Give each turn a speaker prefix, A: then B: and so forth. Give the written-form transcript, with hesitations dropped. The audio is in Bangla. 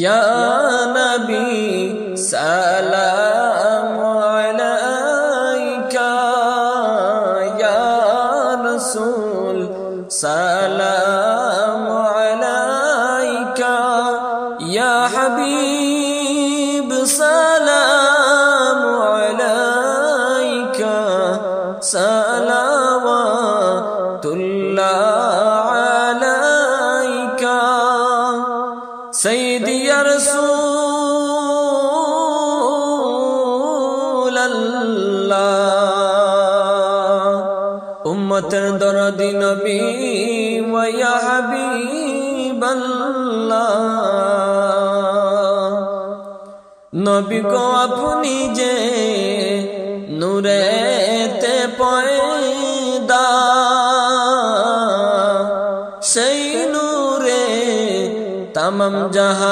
A: ইয়া নবী সালামু আলাইকা, ইয়া রাসূল সালামু আলাইকা, ইয়া হাবিব সালামু আলাইকা, সালাওয়াতুল্লাহ আলাইকা। সাইয়্যিদি ইয়া রাসূলাল্লাহ, উম্মতের দরদি নবী ওয়া ইয়া হাবিবাল্লাহ। নবী গো আপনি যে নূরেতে পয়দা, সেই নূরে তামাম জাহান